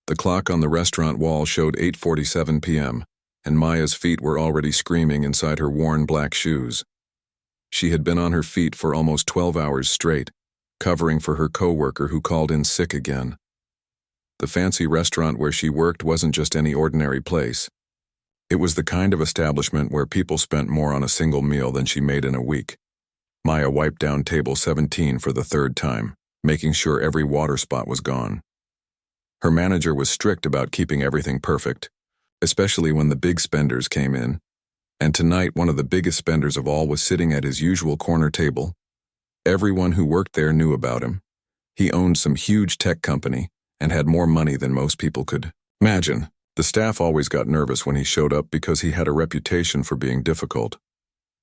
The clock on the restaurant wall showed 8:47 p.m., and Maya's feet were already screaming inside her worn black shoes. She had been on her feet for almost 12 hours straight, covering for her coworker who called in sick again. The fancy restaurant where she worked wasn't just any ordinary place. It was the kind of establishment where people spent more on a single meal than she made in a week. Maya wiped down table 17 for the third time, making sure every water spot was gone. Her manager was strict about keeping everything perfect, especially when the big spenders came in. And tonight, one of the biggest spenders of all was sitting at his usual corner table. Everyone who worked there knew about him. He owned some huge tech company and had more money than most people could imagine. The staff always got nervous when he showed up because he had a reputation for being difficult.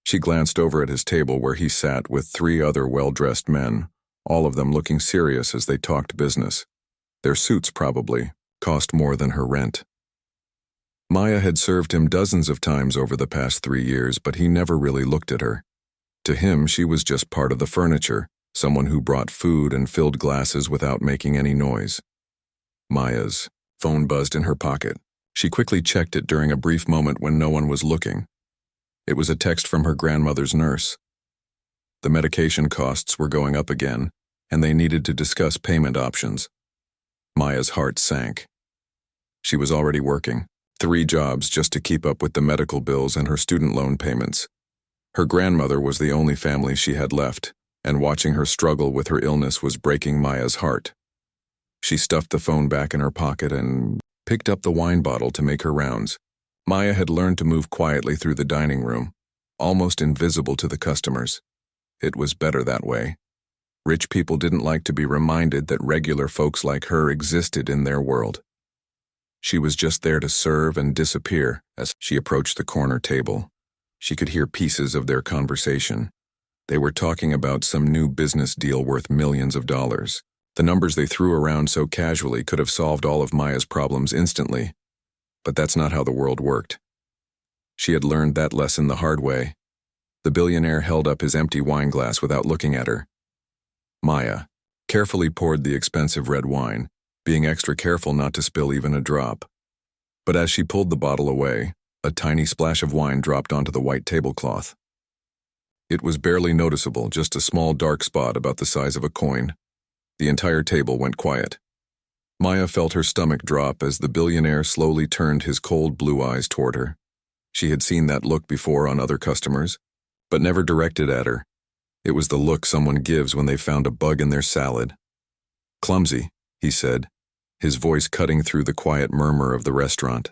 She glanced over at his table where he sat with 3 other well-dressed men, all of them looking serious as they talked business. Their suits probably cost more than her rent. Maya had served him dozens of times over the past 3 years, but he never really looked at her. To him, she was just part of the furniture, someone who brought food and filled glasses without making any noise. Maya's phone buzzed in her pocket. She quickly checked it during a brief moment when no one was looking. It was a text from her grandmother's nurse. The medication costs were going up again, and they needed to discuss payment options. Maya's heart sank. She was already working 3 jobs just to keep up with the medical bills and her student loan payments. Her grandmother was the only family she had left, and watching her struggle with her illness was breaking Maya's heart. She stuffed the phone back in her pocket and picked up the wine bottle to make her rounds. Maya had learned to move quietly through the dining room, almost invisible to the customers. It was better that way. Rich people didn't like to be reminded that regular folks like her existed in their world. She was just there to serve and disappear. As she approached the corner table, she could hear pieces of their conversation. They were talking about some new business deal worth millions of dollars. The numbers they threw around so casually could have solved all of Maya's problems instantly. But that's not how the world worked. She had learned that lesson the hard way. The billionaire held up his empty wine glass without looking at her. Maya carefully poured the expensive red wine, being extra careful not to spill even a drop. But as she pulled the bottle away, a tiny splash of wine dropped onto the white tablecloth. It was barely noticeable, just a small dark spot about the size of a coin. The entire table went quiet. Maya felt her stomach drop as the billionaire slowly turned his cold blue eyes toward her. She had seen that look before on other customers, but never directed at her. It was the look someone gives when they found a bug in their salad. "Clumsy," he said, his voice cutting through the quiet murmur of the restaurant.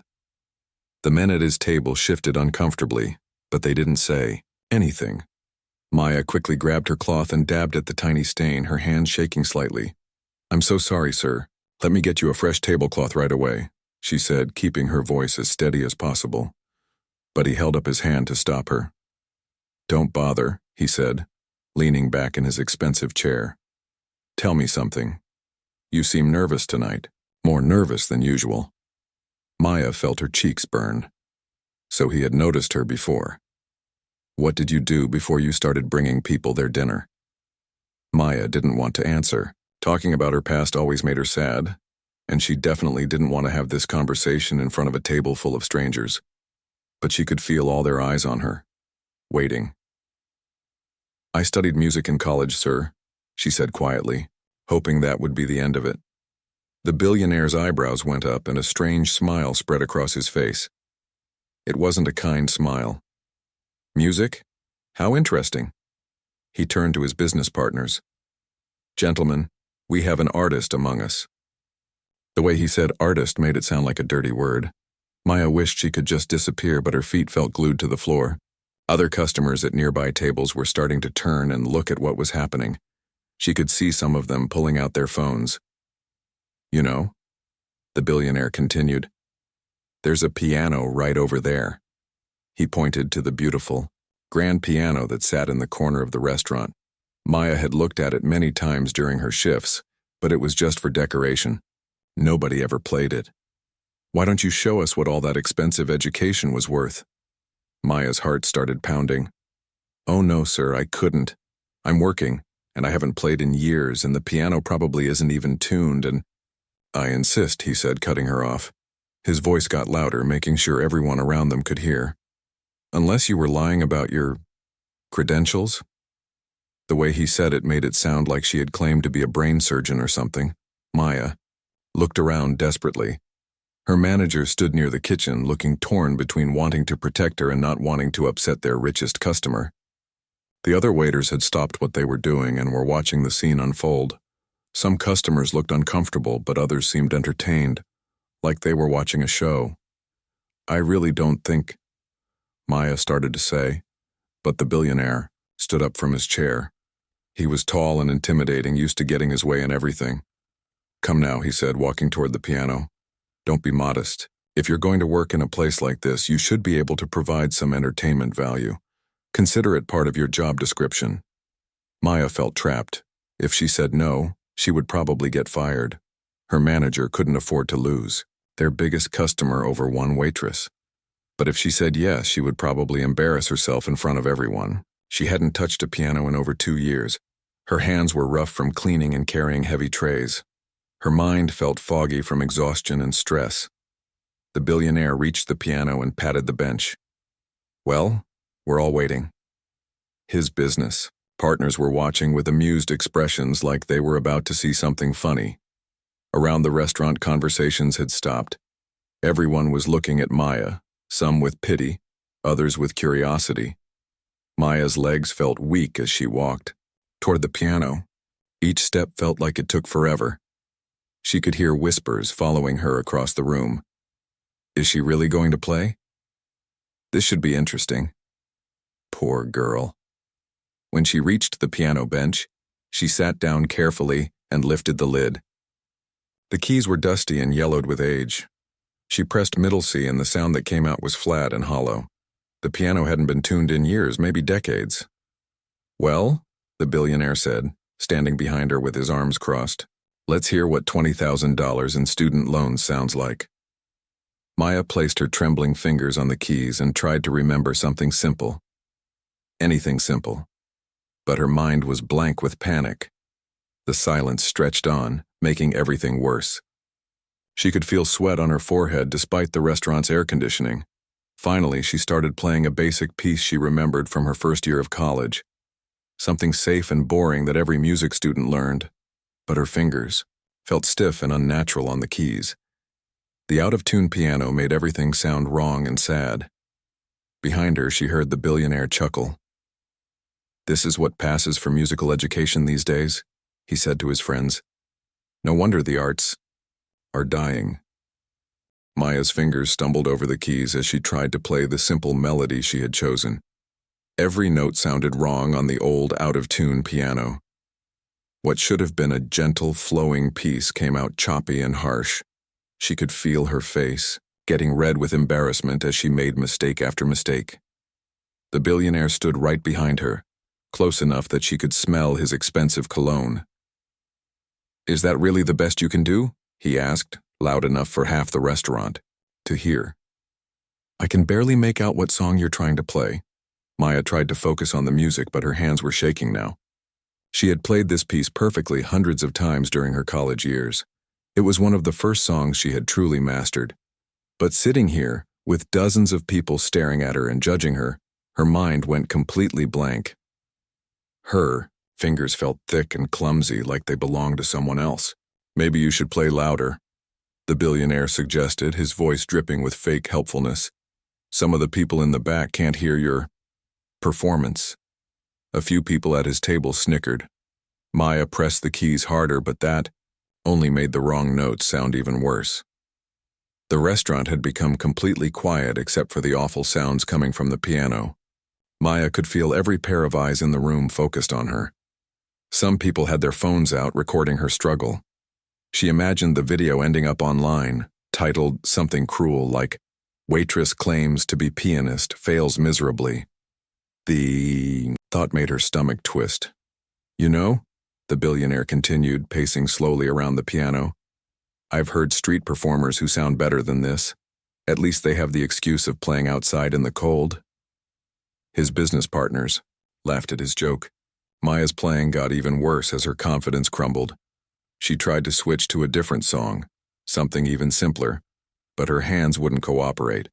The men at his table shifted uncomfortably, but they didn't say anything. Maya quickly grabbed her cloth and dabbed at the tiny stain, her hand shaking slightly. "I'm so sorry, sir. Let me get you a fresh tablecloth right away," she said, keeping her voice as steady as possible. But he held up his hand to stop her. "Don't bother," he said, leaning back in his expensive chair. "Tell me something. You seem nervous tonight, more nervous than usual." Maya felt her cheeks burn. So he had noticed her before. "What did you do before you started bringing people their dinner?" Maya didn't want to answer. Talking about her past always made her sad, and she definitely didn't want to have this conversation in front of a table full of strangers. But she could feel all their eyes on her, waiting. "I studied music in college, sir," she said quietly, hoping that would be the end of it. The billionaire's eyebrows went up and a strange smile spread across his face. It wasn't a kind smile. "Music? How interesting." He turned to his business partners. "Gentlemen, we have an artist among us." The way he said artist made it sound like a dirty word. Maya wished she could just disappear, but her feet felt glued to the floor. Other customers at nearby tables were starting to turn and look at what was happening. She could see some of them pulling out their phones. "You know," the billionaire continued, "there's a piano right over there." He pointed to the beautiful, grand piano that sat in the corner of the restaurant. Maya had looked at it many times during her shifts, but it was just for decoration. Nobody ever played it. "Why don't you show us what all that expensive education was worth?" Maya's heart started pounding. "Oh no, sir, I couldn't. I'm working, and I haven't played in years, and the piano probably isn't even tuned, and..." I insist, he said, cutting her off. His voice got louder, making sure everyone around them could hear. Unless you were lying about your credentials? The way he said it made it sound like she had claimed to be a brain surgeon or something. Maya looked around desperately. Her manager stood near the kitchen, looking torn between wanting to protect her and not wanting to upset their richest customer. The other waiters had stopped what they were doing and were watching the scene unfold. Some customers looked uncomfortable, but others seemed entertained, like they were watching a show. I really don't think, Maya started to say, but the billionaire stood up from his chair. He was tall and intimidating, used to getting his way in everything. Come now, he said, walking toward the piano. Don't be modest. If you're going to work in a place like this, you should be able to provide some entertainment value. Consider it part of your job description. Maya felt trapped. If she said no, she would probably get fired. Her manager couldn't afford to lose their biggest customer over one waitress. But if she said yes, she would probably embarrass herself in front of everyone. She hadn't touched a piano in over 2 years. Her hands were rough from cleaning and carrying heavy trays. Her mind felt foggy from exhaustion and stress. The billionaire reached the piano and patted the bench. Well, we're all waiting. His business partners were watching with amused expressions like they were about to see something funny. Around the restaurant, conversations had stopped. Everyone was looking at Maya, some with pity, others with curiosity. Maya's legs felt weak as she walked toward the piano. Each step felt like it took forever. She could hear whispers following her across the room. Is she really going to play? This should be interesting. Poor girl. When she reached the piano bench, she sat down carefully and lifted the lid. The keys were dusty and yellowed with age. She pressed middle C and the sound that came out was flat and hollow. The piano hadn't been tuned in years, maybe decades. Well, the billionaire said, standing behind her with his arms crossed. Let's hear what $20,000 in student loans sounds like. Maya placed her trembling fingers on the keys and tried to remember something simple. Anything simple. But her mind was blank with panic. The silence stretched on, making everything worse. She could feel sweat on her forehead despite the restaurant's air conditioning. Finally, she started playing a basic piece she remembered from her first year of college. Something safe and boring that every music student learned. But her fingers felt stiff and unnatural on the keys. The out-of-tune piano made everything sound wrong and sad. Behind her, she heard the billionaire chuckle. This is what passes for musical education these days, he said to his friends. No wonder the arts are dying. Maya's fingers stumbled over the keys as she tried to play the simple melody she had chosen. Every note sounded wrong on the old, out-of-tune piano. What should have been a gentle, flowing piece came out choppy and harsh. She could feel her face, getting red with embarrassment as she made mistake after mistake. The billionaire stood right behind her, close enough that she could smell his expensive cologne. Is that really the best you can do? He asked, loud enough for half the restaurant to hear. I can barely make out what song you're trying to play. Maya tried to focus on the music, but her hands were shaking now. She had played this piece perfectly hundreds of times during her college years. It was one of the first songs she had truly mastered. But sitting here, with dozens of people staring at her and judging her, her mind went completely blank. Her fingers felt thick and clumsy, like they belonged to someone else. Maybe you should play louder, the billionaire suggested, his voice dripping with fake helpfulness. Some of the people in the back can't hear your performance. A few people at his table snickered. Maya pressed the keys harder, but that only made the wrong notes sound even worse. The restaurant had become completely quiet except for the awful sounds coming from the piano. Maya could feel every pair of eyes in the room focused on her. Some people had their phones out, recording her struggle. She imagined the video ending up online, titled something cruel like, Waitress claims to be pianist, fails miserably. The thought made her stomach twist. You know, the billionaire continued, pacing slowly around the piano, I've heard street performers who sound better than this. At least they have the excuse of playing outside in the cold. His business partners laughed at his joke. Maya's playing got even worse as her confidence crumbled. She tried to switch to a different song, something even simpler, but her hands wouldn't cooperate.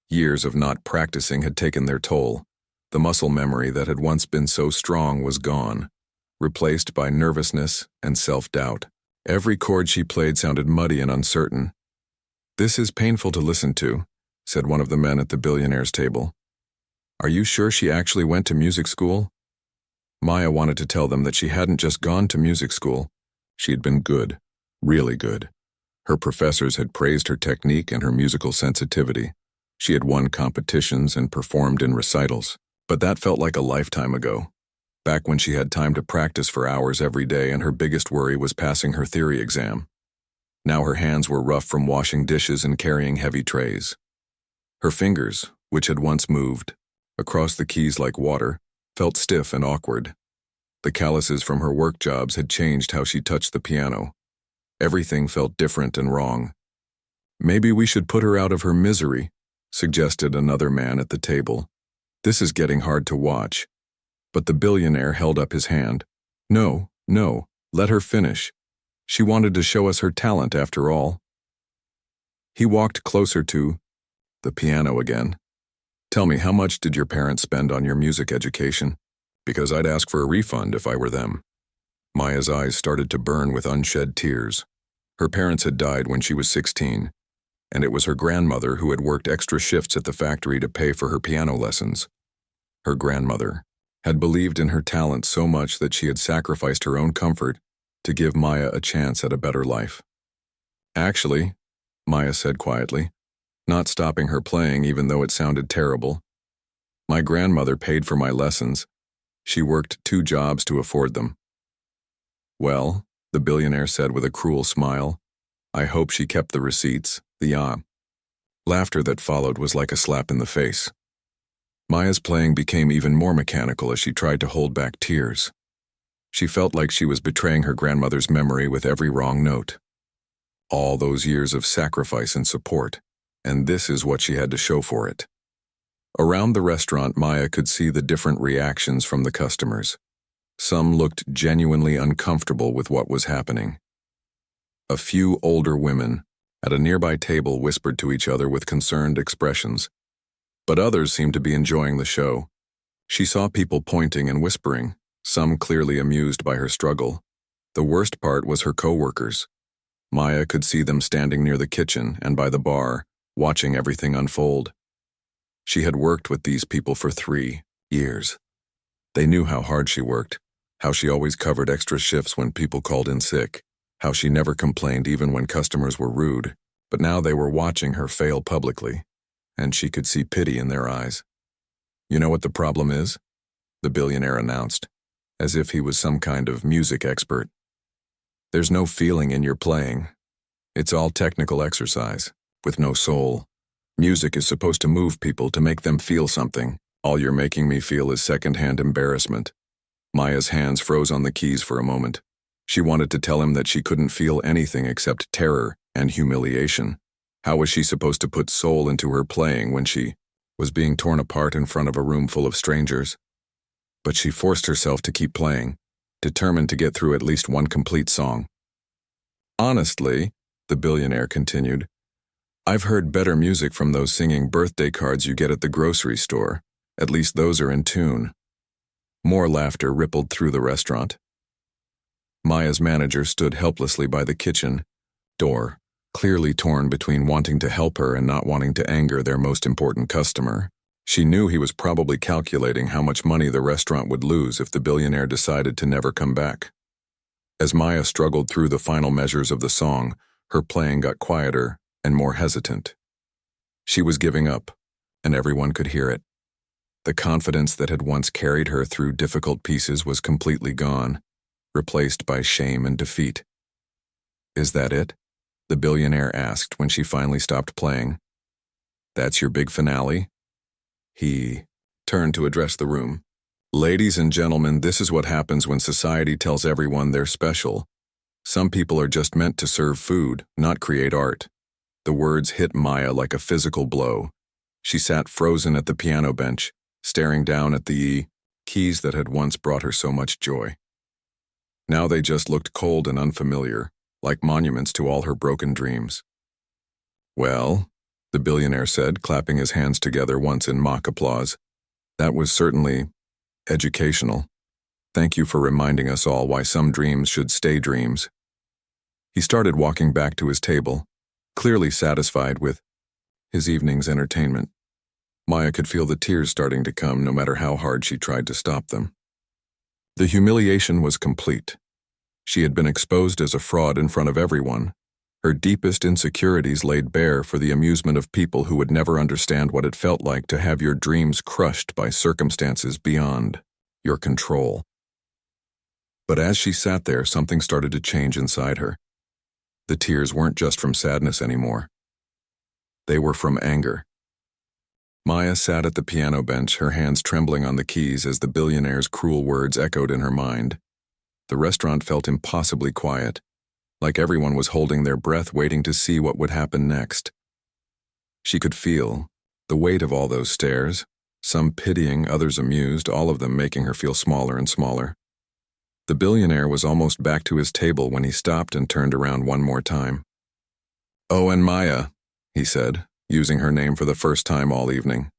Years of not practicing had taken their toll. The muscle memory that had once been so strong was gone, replaced by nervousness and self-doubt. Every chord she played sounded muddy and uncertain. "This is painful to listen to," said one of the men at the billionaire's table. "Are you sure she actually went to music school?" Maya wanted to tell them that she hadn't just gone to music school. She had been good, really good. Her professors had praised her technique and her musical sensitivity. She had won competitions and performed in recitals. But that felt like a lifetime ago, back when she had time to practice for hours every day and her biggest worry was passing her theory exam. Now her hands were rough from washing dishes and carrying heavy trays. Her fingers, which had once moved across the keys like water, felt stiff and awkward. The calluses from her work jobs had changed how she touched the piano. Everything felt different and wrong. "Maybe we should put her out of her misery," suggested another man at the table. "This is getting hard to watch." But the billionaire held up his hand. "No, no, let her finish. She wanted to show us her talent after all." He walked closer to the piano again. "Tell me, how much did your parents spend on your music education? Because I'd ask for a refund if I were them." Maya's eyes started to burn with unshed tears. Her parents had died when she was 16. And it was her grandmother who had worked extra shifts at the factory to pay for her piano lessons. Her grandmother had believed in her talent so much that she had sacrificed her own comfort to give Maya a chance at a better life. "Actually," Maya said quietly, not stopping her playing even though it sounded terrible, "my grandmother paid for my lessons. She worked 2 jobs to afford them." "Well," the billionaire said with a cruel smile, "I hope she kept the receipts." The laughter that followed was like a slap in the face. Maya's playing became even more mechanical as she tried to hold back tears. She felt like she was betraying her grandmother's memory with every wrong note. All those years of sacrifice and support, and this is what she had to show for it. Around the restaurant, Maya could see the different reactions from the customers. Some looked genuinely uncomfortable with what was happening. A few older women at a nearby table whispered to each other with concerned expressions, but others seemed to be enjoying the show. She saw people pointing and whispering, some clearly amused by her struggle. The worst part was her co-workers. Maya could see them standing near the kitchen and by the bar, watching everything unfold. She had worked with these people for 3 years. They knew how hard she worked, how she always covered extra shifts when people called in sick, how she never complained even when customers were rude, but now they were watching her fail publicly, and she could see pity in their eyes. "You know what the problem is?" the billionaire announced, as if he was some kind of music expert. "There's no feeling in your playing. It's all technical exercise, with no soul. Music is supposed to move people, to make them feel something. All you're making me feel is secondhand embarrassment." Maya's hands froze on the keys for a moment. She wanted to tell him that she couldn't feel anything except terror and humiliation. How was she supposed to put soul into her playing when she was being torn apart in front of a room full of strangers? But she forced herself to keep playing, determined to get through at least one complete song. "Honestly," the billionaire continued, "I've heard better music from those singing birthday cards you get at the grocery store. At least those are in tune." More laughter rippled through the restaurant. Maya's manager stood helplessly by the kitchen door, clearly torn between wanting to help her and not wanting to anger their most important customer. She knew he was probably calculating how much money the restaurant would lose if the billionaire decided to never come back. As Maya struggled through the final measures of the song, her playing got quieter and more hesitant. She was giving up, and everyone could hear it. The confidence that had once carried her through difficult pieces was completely gone, replaced by shame and defeat. "Is that it?" the billionaire asked when she finally stopped playing. "That's your big finale?" He turned to address the room. "Ladies and gentlemen, this is what happens when society tells everyone they're special. Some people are just meant to serve food, not create art." The words hit Maya like a physical blow. She sat frozen at the piano bench, staring down at the keys that had once brought her so much joy. Now they just looked cold and unfamiliar. like monuments to all her broken dreams. "Well," the billionaire said, clapping his hands together once in mock applause, "that was certainly educational. Thank you for reminding us all why some dreams should stay dreams." He started walking back to his table, clearly satisfied with his evening's entertainment. Maya could feel the tears starting to come no matter how hard she tried to stop them. The humiliation was complete. She had been exposed as a fraud in front of everyone, her deepest insecurities laid bare for the amusement of people who would never understand what it felt like to have your dreams crushed by circumstances beyond your control. But as she sat there, something started to change inside her. The tears weren't just from sadness anymore. They were from anger. Maya sat at the piano bench, her hands trembling on the keys as the billionaire's cruel words echoed in her mind. The restaurant felt impossibly quiet, like everyone was holding their breath waiting to see what would happen next. She could feel the weight of all those stares, some pitying, others amused, all of them making her feel smaller and smaller. The billionaire was almost back to his table when he stopped and turned around one more time. "Oh, and Maya," he said, using her name for the first time all evening.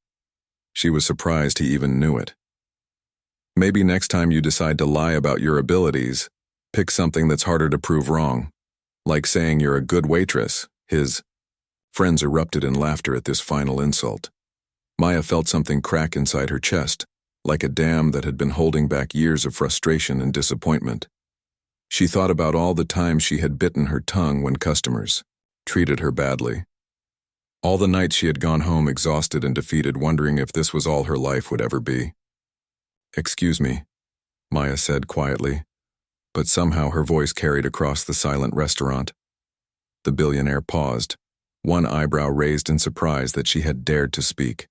She was surprised he even knew it. "Maybe next time you decide to lie about your abilities, pick something that's harder to prove wrong, like saying you're a good waitress." His friends erupted in laughter at this final insult. Maya felt something crack inside her chest, like a dam that had been holding back years of frustration and disappointment. She thought about all the times she had bitten her tongue when customers treated her badly. All the nights she had gone home exhausted and defeated, wondering if this was all her life would ever be. "Excuse me," Maya said quietly, but somehow her voice carried across the silent restaurant. The billionaire paused, one eyebrow raised in surprise that she had dared to speak.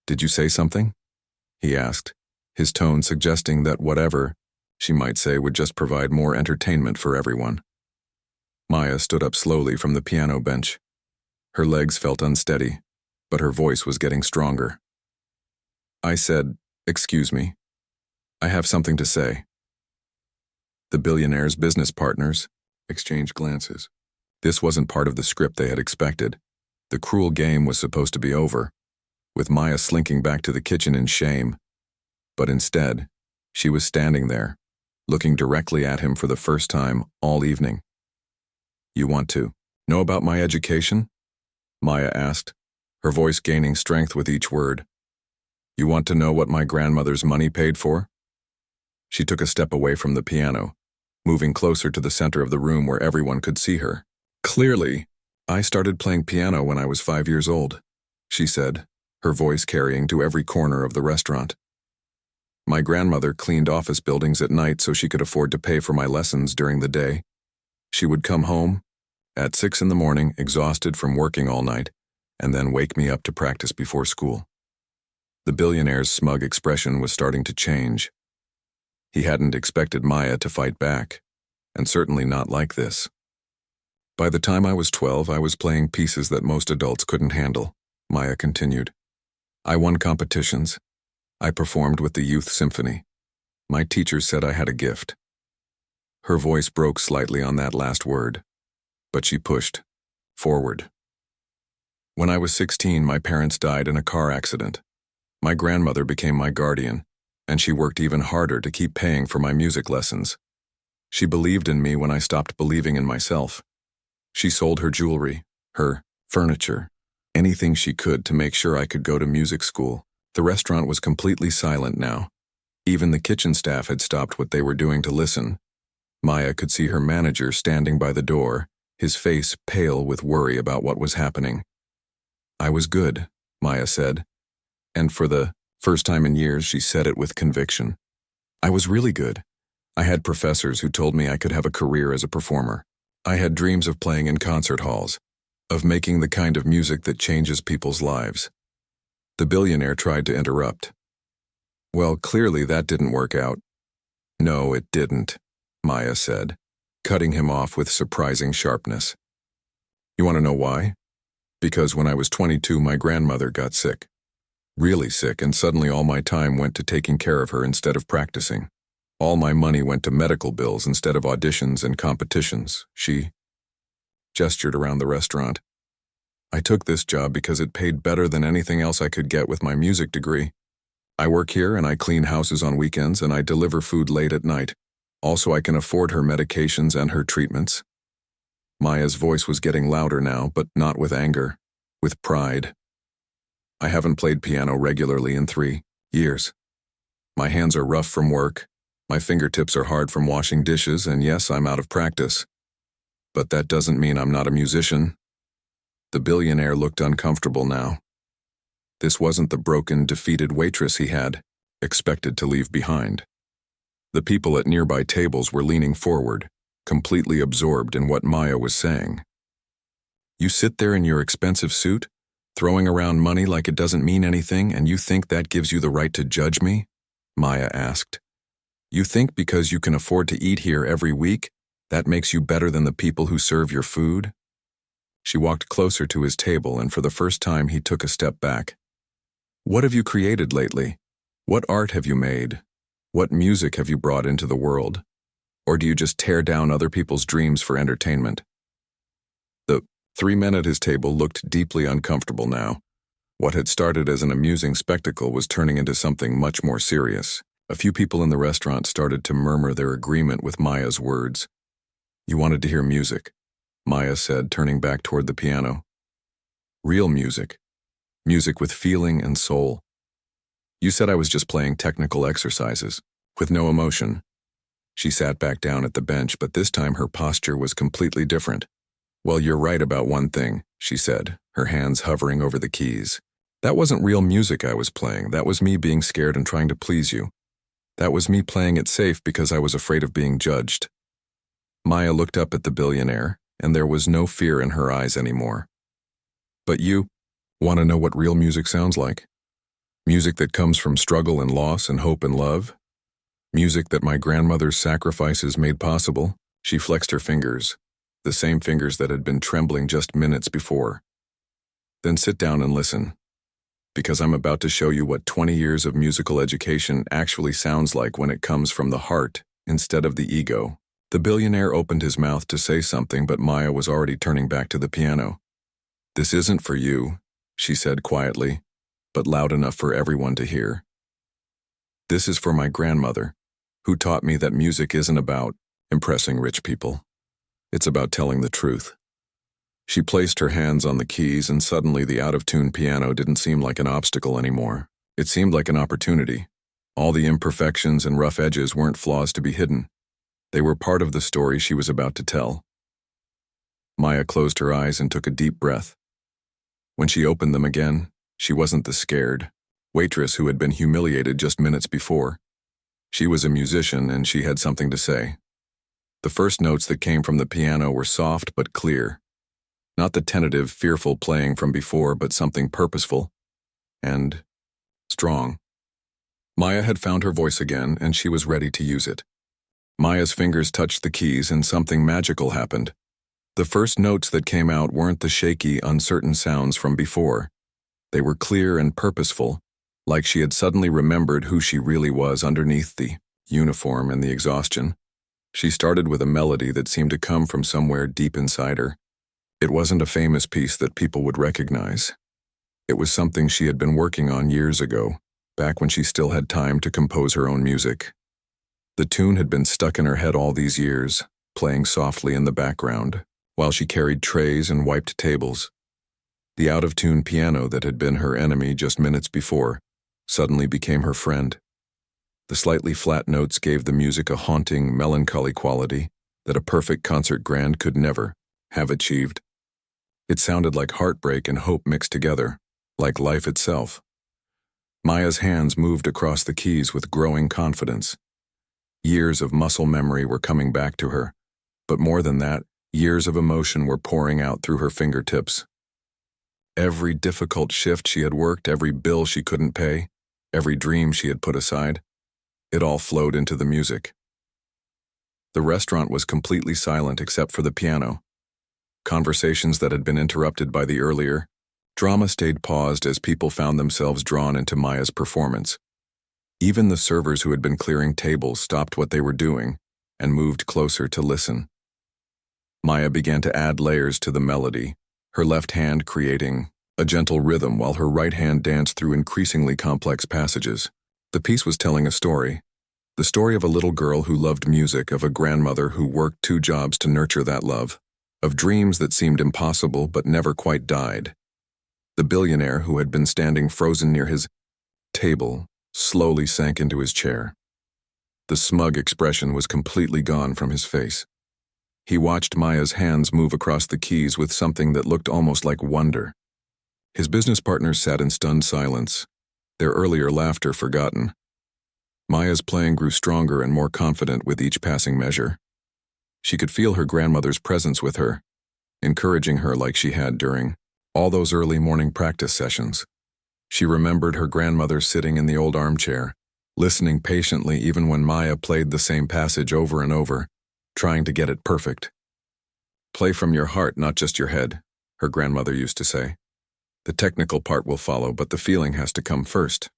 "Did you say something?" he asked, his tone suggesting that whatever she might say would just provide more entertainment for everyone. Maya stood up slowly from the piano bench. Her legs felt unsteady, but her voice was getting stronger. "I said, excuse me. I have something to say." The billionaire's business partners exchanged glances. This wasn't part of the script they had expected. The cruel game was supposed to be over, with Maya slinking back to the kitchen in shame. But instead, she was standing there, looking directly at him for the first time all evening. "You want to know about my education?" Maya asked, her voice gaining strength with each word. "You want to know what my grandmother's money paid for?" She took a step away from the piano, moving closer to the center of the room where everyone could see her. "Clearly, I started playing piano when I was 5 years old," she said, her voice carrying to every corner of the restaurant. "My grandmother cleaned office buildings at night so she could afford to pay for my lessons during the day. She would come home at 6 in the morning, exhausted from working all night, and then wake me up to practice before school." The billionaire's smug expression was starting to change. He hadn't expected Maya to fight back, and certainly not like this. "By the time I was 12, I was playing pieces that most adults couldn't handle," Maya continued. "I won competitions. I performed with the youth symphony. My teachers said I had a gift." Her voice broke slightly on that last word, but she pushed forward. "When I was 16, my parents died in a car accident. My grandmother became my guardian, and she worked even harder to keep paying for my music lessons. She believed in me when I stopped believing in myself. She sold her jewelry, her furniture, anything she could to make sure I could go to music school." The restaurant was completely silent now. Even the kitchen staff had stopped what they were doing to listen. Maya could see her manager standing by the door, his face pale with worry about what was happening. "I was good," Maya said, and for the first time in years she said it with conviction. "I was really good. I had professors who told me I could have a career as a performer. I had dreams of playing in concert halls, of making the kind of music that changes people's lives." The billionaire tried to interrupt. "Well, clearly that didn't work out." "No, it didn't," Maya said, cutting him off with surprising sharpness. "You want to know why? Because when I was 22, my grandmother got sick. Really sick, and suddenly all my time went to taking care of her instead of practicing. All my money went to medical bills instead of auditions and competitions. She gestured around the restaurant. I took this job because it paid better than anything else I could get with my music degree. I work here and I clean houses on weekends and I deliver food late at night. Also, I can afford her medications and her treatments. Maya's voice was getting louder now, but not with anger, with pride. I haven't played piano regularly in 3 years. My hands are rough from work, my fingertips are hard from washing dishes, and yes, I'm out of practice. But that doesn't mean I'm not a musician. The billionaire looked uncomfortable now. This wasn't the broken, defeated waitress he had expected to leave behind. The people at nearby tables were leaning forward, completely absorbed in what Maya was saying. You sit there in your expensive suit, throwing around money like it doesn't mean anything, and you think that gives you the right to judge me? Maya asked. You think because you can afford to eat here every week, that makes you better than the people who serve your food? She walked closer to his table, and for the first time he took a step back. What have you created lately? What art have you made? What music have you brought into the world? Or do you just tear down other people's dreams for entertainment? The 3 men at his table looked deeply uncomfortable now. What had started as an amusing spectacle was turning into something much more serious. A few people in the restaurant started to murmur their agreement with Maya's words. You wanted to hear music, Maya said, turning back toward the piano. Real music. Music with feeling and soul. You said I was just playing technical exercises, with no emotion. She sat back down at the bench, but this time her posture was completely different. Well, you're right about one thing, she said, her hands hovering over the keys. That wasn't real music I was playing. That was me being scared and trying to please you. That was me playing it safe because I was afraid of being judged. Maya looked up at the billionaire, and there was no fear in her eyes anymore. But you want to know what real music sounds like? Music that comes from struggle and loss and hope and love? Music that my grandmother's sacrifices made possible? She flexed her fingers, the same fingers that had been trembling just minutes before. Then sit down and listen, because I'm about to show you what 20 years of musical education actually sounds like when it comes from the heart instead of the ego. The billionaire opened his mouth to say something, but Maya was already turning back to the piano. This isn't for you, she said quietly, but loud enough for everyone to hear. This is for my grandmother, who taught me that music isn't about impressing rich people. It's about telling the truth. She placed her hands on the keys, and suddenly the out-of-tune piano didn't seem like an obstacle anymore. It seemed like an opportunity. All the imperfections and rough edges weren't flaws to be hidden. They were part of the story she was about to tell. Maya closed her eyes and took a deep breath. When she opened them again, she wasn't the scared waitress who had been humiliated just minutes before. She was a musician, and she had something to say. The first notes that came from the piano were soft but clear. Not the tentative, fearful playing from before, but something purposeful and strong. Maya had found her voice again, and she was ready to use it. Maya's fingers touched the keys, and something magical happened. The first notes that came out weren't the shaky, uncertain sounds from before. They were clear and purposeful, like she had suddenly remembered who she really was underneath the uniform and the exhaustion. She started with a melody that seemed to come from somewhere deep inside her. It wasn't a famous piece that people would recognize. It was something she had been working on years ago, back when she still had time to compose her own music. The tune had been stuck in her head all these years, playing softly in the background, while she carried trays and wiped tables. The out-of-tune piano that had been her enemy just minutes before suddenly became her friend. The slightly flat notes gave the music a haunting, melancholy quality that a perfect concert grand could never have achieved. It sounded like heartbreak and hope mixed together, like life itself. Maya's hands moved across the keys with growing confidence. Years of muscle memory were coming back to her, but more than that, years of emotion were pouring out through her fingertips. Every difficult shift she had worked, every bill she couldn't pay, every dream she had put aside, it all flowed into the music. The restaurant was completely silent except for the piano. Conversations that had been interrupted by the earlier drama stayed paused as people found themselves drawn into Maya's performance. Even the servers who had been clearing tables stopped what they were doing and moved closer to listen. Maya began to add layers to the melody, her left hand creating a gentle rhythm while her right hand danced through increasingly complex passages. The piece was telling a story. The story of a little girl who loved music, of a grandmother who worked 2 jobs to nurture that love, of dreams that seemed impossible but never quite died. The billionaire who had been standing frozen near his table slowly sank into his chair. The smug expression was completely gone from his face. He watched Maya's hands move across the keys with something that looked almost like wonder. His business partners sat in stunned silence, their earlier laughter forgotten. Maya's playing grew stronger and more confident with each passing measure. She could feel her grandmother's presence with her, encouraging her like she had during all those early morning practice sessions. She remembered her grandmother sitting in the old armchair, listening patiently even when Maya played the same passage over and over, trying to get it perfect. "Play from your heart, not just your head," her grandmother used to say. "The technical part will follow, but the feeling has to come first."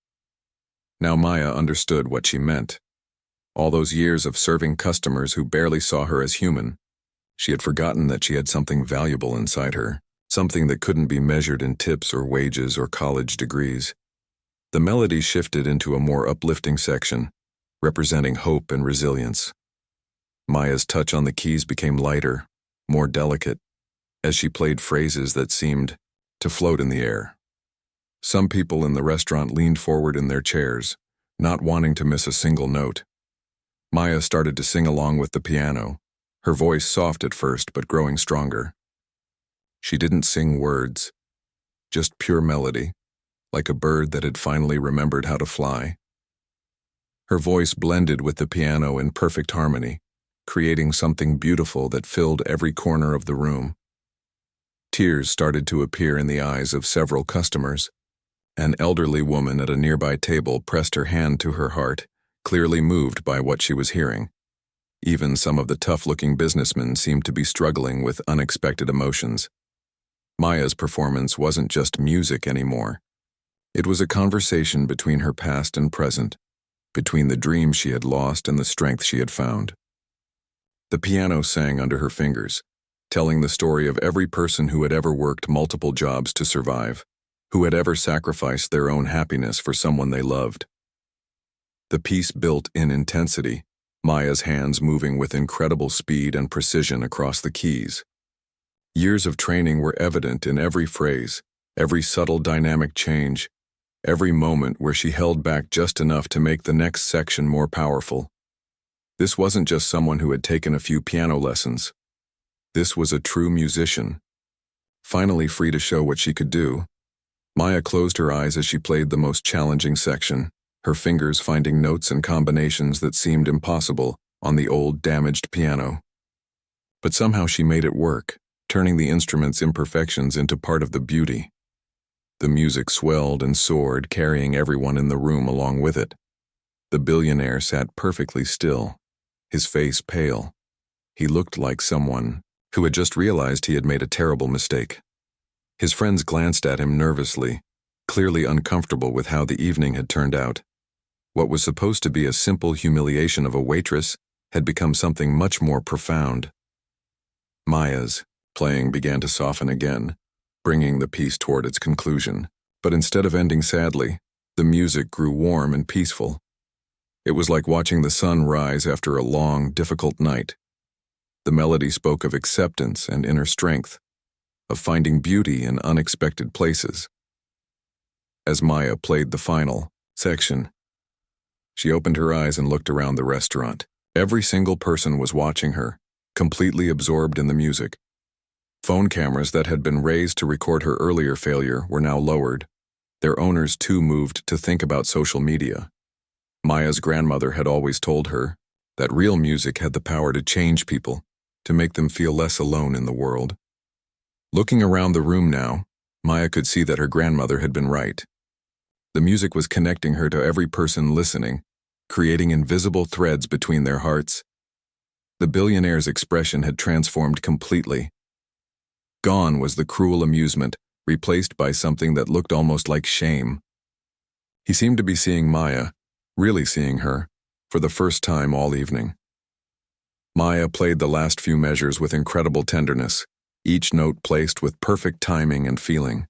Now Maya understood what she meant. All those years of serving customers who barely saw her as human, she had forgotten that she had something valuable inside her, something that couldn't be measured in tips or wages or college degrees. The melody shifted into a more uplifting section, representing hope and resilience. Maya's touch on the keys became lighter, more delicate, as she played phrases that seemed to float in the air. Some people in the restaurant leaned forward in their chairs, not wanting to miss a single note. Maya started to sing along with the piano, her voice soft at first but growing stronger. She didn't sing words, just pure melody, like a bird that had finally remembered how to fly. Her voice blended with the piano in perfect harmony, creating something beautiful that filled every corner of the room. Tears started to appear in the eyes of several customers. An elderly woman at a nearby table pressed her hand to her heart, clearly moved by what she was hearing. Even some of the tough-looking businessmen seemed to be struggling with unexpected emotions. Maya's performance wasn't just music anymore. It was a conversation between her past and present, between the dreams she had lost and the strength she had found. The piano sang under her fingers, telling the story of every person who had ever worked multiple jobs to survive, who had ever sacrificed their own happiness for someone they loved. The piece built in intensity, Maya's hands moving with incredible speed and precision across the keys. Years of training were evident in every phrase, every subtle dynamic change, every moment where she held back just enough to make the next section more powerful. This wasn't just someone who had taken a few piano lessons. This was a true musician. Finally free to show what she could do, Maya closed her eyes as she played the most challenging section, her fingers finding notes and combinations that seemed impossible on the old, damaged piano. But somehow she made it work, turning the instrument's imperfections into part of the beauty. The music swelled and soared, carrying everyone in the room along with it. The billionaire sat perfectly still, his face pale. He looked like someone who had just realized he had made a terrible mistake. His friends glanced at him nervously, clearly uncomfortable with how the evening had turned out. What was supposed to be a simple humiliation of a waitress had become something much more profound. Maya's playing began to soften again, bringing the piece toward its conclusion. But instead of ending sadly, the music grew warm and peaceful. It was like watching the sun rise after a long, difficult night. The melody spoke of acceptance and inner strength, of finding beauty in unexpected places. As Maya played the final section, she opened her eyes and looked around the restaurant. Every single person was watching her, completely absorbed in the music. Phone cameras that had been raised to record her earlier failure were now lowered. Their owners too moved to think about social media. Maya's grandmother had always told her that real music had the power to change people, to make them feel less alone in the world. Looking around the room now, Maya could see that her grandmother had been right. The music was connecting her to every person listening, creating invisible threads between their hearts. The billionaire's expression had transformed completely. Gone was the cruel amusement, replaced by something that looked almost like shame. He seemed to be seeing Maya, really seeing her, for the first time all evening. Maya played the last few measures with incredible tenderness, each note placed with perfect timing and feeling.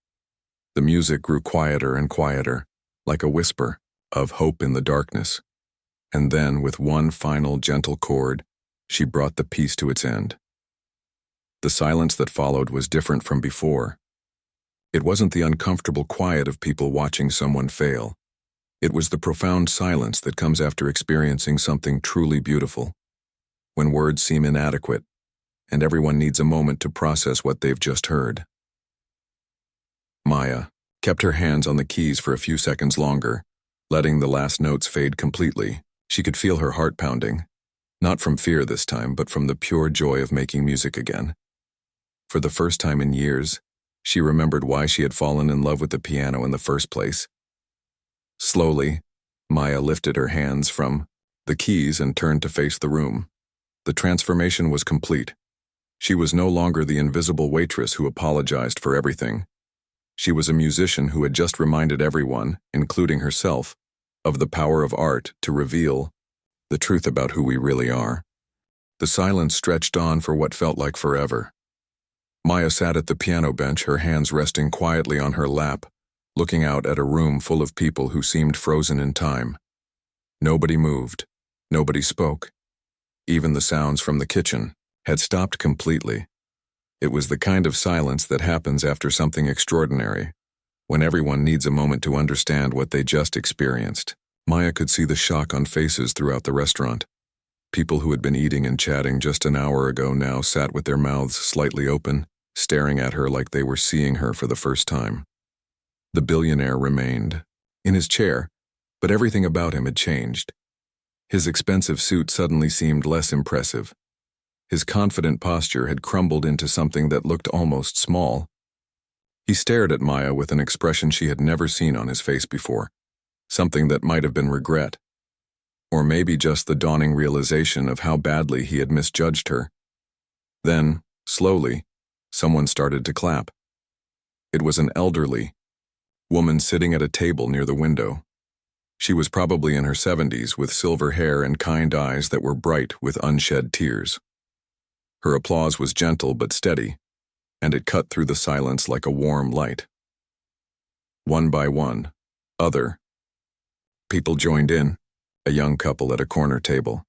The music grew quieter and quieter, like a whisper of hope in the darkness. And then, with one final gentle chord, she brought the piece to its end. The silence that followed was different from before. It wasn't the uncomfortable quiet of people watching someone fail. It was the profound silence that comes after experiencing something truly beautiful, when words seem inadequate, and everyone needs a moment to process what they've just heard. Maya kept her hands on the keys for a few seconds longer, letting the last notes fade completely. She could feel her heart pounding, not from fear this time, but from the pure joy of making music again. For the first time in years, she remembered why she had fallen in love with the piano in the first place. Slowly, Maya lifted her hands from the keys and turned to face the room. The transformation was complete. She was no longer the invisible waitress who apologized for everything. She was a musician who had just reminded everyone, including herself, of the power of art to reveal the truth about who we really are. The silence stretched on for what felt like forever. Maya sat at the piano bench, her hands resting quietly on her lap, looking out at a room full of people who seemed frozen in time. Nobody moved. Nobody spoke. Even the sounds from the kitchen had stopped completely. It was the kind of silence that happens after something extraordinary, when everyone needs a moment to understand what they just experienced. Maya could see the shock on faces throughout the restaurant. People who had been eating and chatting just an hour ago now sat with their mouths slightly open, staring at her like they were seeing her for the first time. The billionaire remained in his chair, but everything about him had changed. His expensive suit suddenly seemed less impressive. His confident posture had crumbled into something that looked almost small. He stared at Maya with an expression she had never seen on his face before, something that might have been regret, or maybe just the dawning realization of how badly he had misjudged her. Then, slowly, someone started to clap. It was an elderly woman sitting at a table near the window. She was probably in her 70s, with silver hair and kind eyes that were bright with unshed tears. Her applause was gentle but steady, and it cut through the silence like a warm light. One by one, other people joined in, a young couple at a corner table,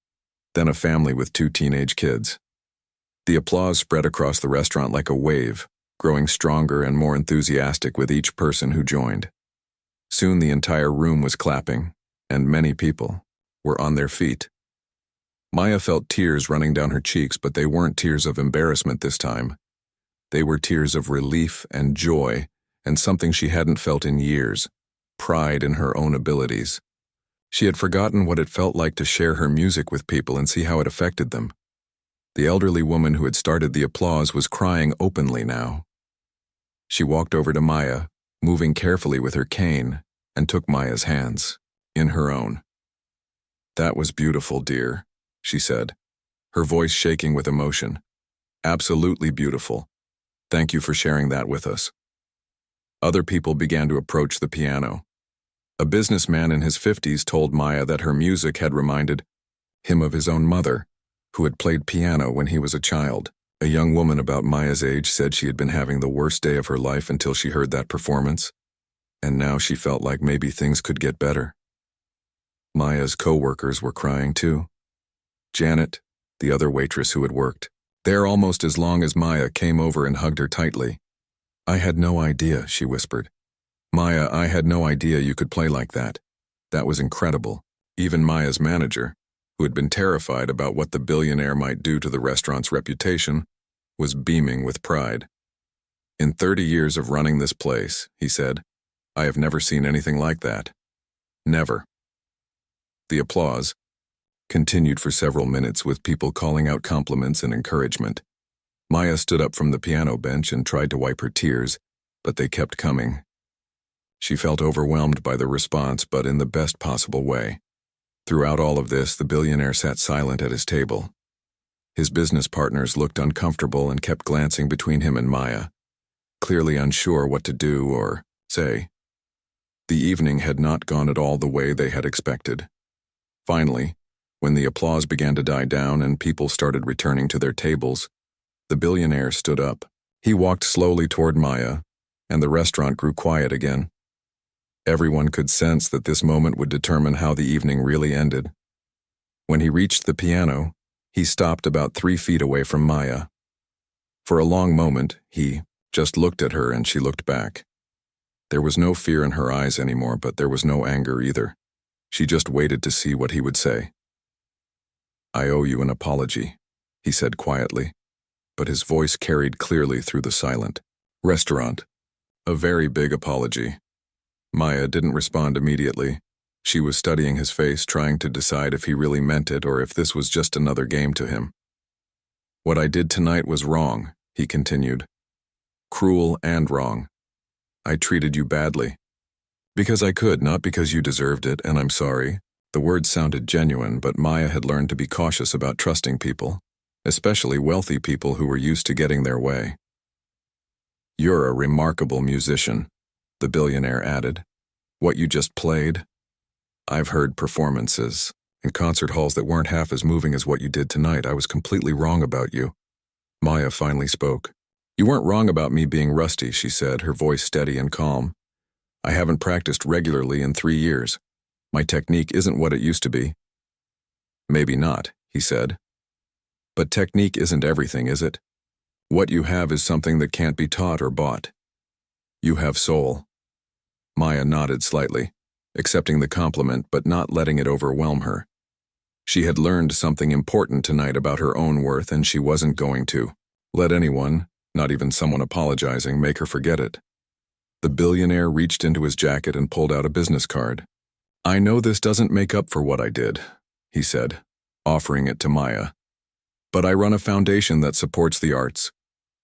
then a family with 2 teenage kids. The applause spread across the restaurant like a wave, growing stronger and more enthusiastic with each person who joined. Soon the entire room was clapping, and many people were on their feet. Maya felt tears running down her cheeks, but they weren't tears of embarrassment this time. They were tears of relief and joy, and something she hadn't felt in years, pride in her own abilities. She had forgotten what it felt like to share her music with people and see how it affected them. The elderly woman who had started the applause was crying openly now. She walked over to Maya, moving carefully with her cane, and took Maya's hands in her own. "That was beautiful, dear," she said, her voice shaking with emotion. "Absolutely beautiful. Thank you for sharing that with us." Other people began to approach the piano. A businessman in his 50s told Maya that her music had reminded him of his own mother, who had played piano when he was a child. A young woman about Maya's age said she had been having the worst day of her life until she heard that performance, and now she felt like maybe things could get better. Maya's co-workers were crying too. Janet, the other waitress who had worked there almost as long as Maya, came over and hugged her tightly. "I had no idea," she whispered. "Maya, I had no idea you could play like that. That was incredible." Even Maya's manager, who had been terrified about what the billionaire might do to the restaurant's reputation, was beaming with pride. "In 30 years of running this place," he said, "I have never seen anything like that. Never." The applause continued for several minutes, with people calling out compliments and encouragement. Maya stood up from the piano bench and tried to wipe her tears, but they kept coming. She felt overwhelmed by the response, but in the best possible way. Throughout all of this, the billionaire sat silent at his table. His business partners looked uncomfortable and kept glancing between him and Maya, clearly unsure what to do or say. The evening had not gone at all the way they had expected. Finally, when the applause began to die down and people started returning to their tables, the billionaire stood up. He walked slowly toward Maya, and the restaurant grew quiet again. Everyone could sense that this moment would determine how the evening really ended. When he reached the piano, he stopped about 3 feet away from Maya. For a long moment, he just looked at her and she looked back. There was no fear in her eyes anymore, but there was no anger either. She just waited to see what he would say. "I owe you an apology," he said quietly, but his voice carried clearly through the silent restaurant. "A very big apology." Maya didn't respond immediately. She was studying his face, trying to decide if he really meant it or if this was just another game to him. "What I did tonight was wrong," he continued. "Cruel and wrong. I treated you badly. Because I could, not because you deserved it, and I'm sorry." The words sounded genuine, but Maya had learned to be cautious about trusting people, especially wealthy people who were used to getting their way. "You're a remarkable musician," the billionaire added. "What you just played? I've heard performances in concert halls that weren't half as moving as what you did tonight. I was completely wrong about you." Maya finally spoke. "You weren't wrong about me being rusty," she said, her voice steady and calm. "I haven't practiced regularly in 3 years. My technique isn't what it used to be." "Maybe not," he said. "But technique isn't everything, is it? What you have is something that can't be taught or bought. You have soul." Maya nodded slightly, accepting the compliment but not letting it overwhelm her. She had learned something important tonight about her own worth, and she wasn't going to let anyone, not even someone apologizing, make her forget it. The billionaire reached into his jacket and pulled out a business card. "I know this doesn't make up for what I did," he said, offering it to Maya. "But I run a foundation that supports the arts.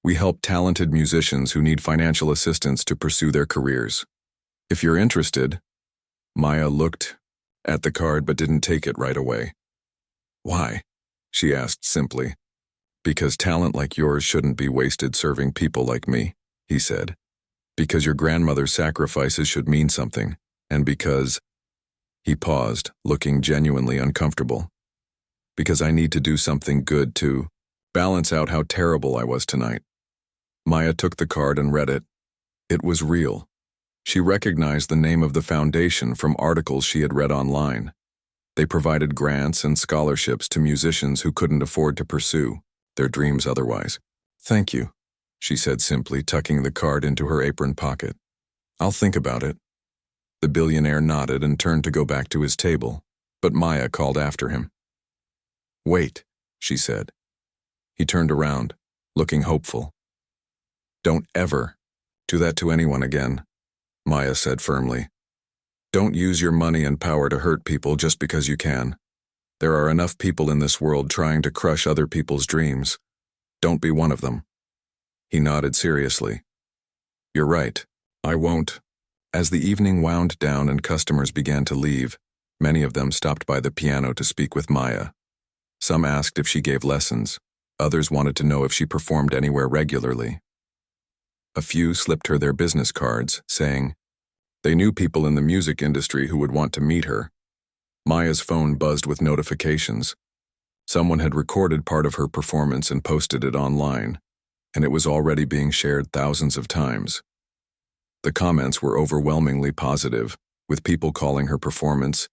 We help talented musicians who need financial assistance to pursue their careers. If you're interested." Maya looked at the card but didn't take it right away. "Why?" she asked simply. "Because talent like yours shouldn't be wasted serving people like me," he said. "Because your grandmother's sacrifices should mean something, and because—" He paused, looking genuinely uncomfortable. "Because I need to do something good to balance out how terrible I was tonight." Maya took the card and read it. It was real. She recognized the name of the foundation from articles she had read online. They provided grants and scholarships to musicians who couldn't afford to pursue their dreams otherwise. "Thank you," she said simply, tucking the card into her apron pocket. "I'll think about it." The billionaire nodded and turned to go back to his table, but Maya called after him. "Wait," she said. He turned around, looking hopeful. "Don't ever do that to anyone again," Maya said firmly. "Don't use your money and power to hurt people just because you can. There are enough people in this world trying to crush other people's dreams. Don't be one of them." He nodded seriously. "You're right. I won't." As the evening wound down and customers began to leave, many of them stopped by the piano to speak with Maya. Some asked if she gave lessons. Others wanted to know if she performed anywhere regularly. A few slipped her their business cards, saying they knew people in the music industry who would want to meet her. Maya's phone buzzed with notifications. Someone had recorded part of her performance and posted it online, and it was already being shared thousands of times. The comments were overwhelmingly positive, with people calling her performance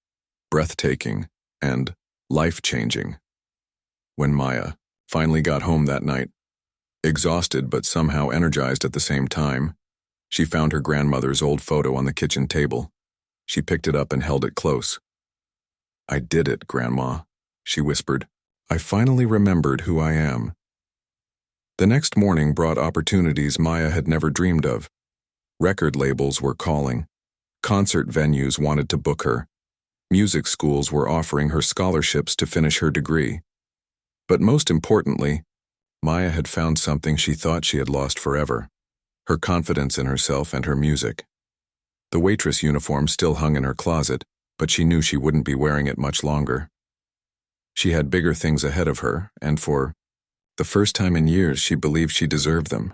breathtaking and life-changing. When Maya finally got home that night, exhausted but somehow energized at the same time, she found her grandmother's old photo on the kitchen table. She picked it up and held it close. "I did it, Grandma," she whispered. "I finally remembered who I am." The next morning brought opportunities Maya had never dreamed of. Record labels were calling. Concert venues wanted to book her. Music schools were offering her scholarships to finish her degree. But most importantly, Maya had found something she thought she had lost forever: her confidence in herself and her music. The waitress uniform still hung in her closet, but she knew she wouldn't be wearing it much longer. She had bigger things ahead of her, and for the first time in years she believed she deserved them.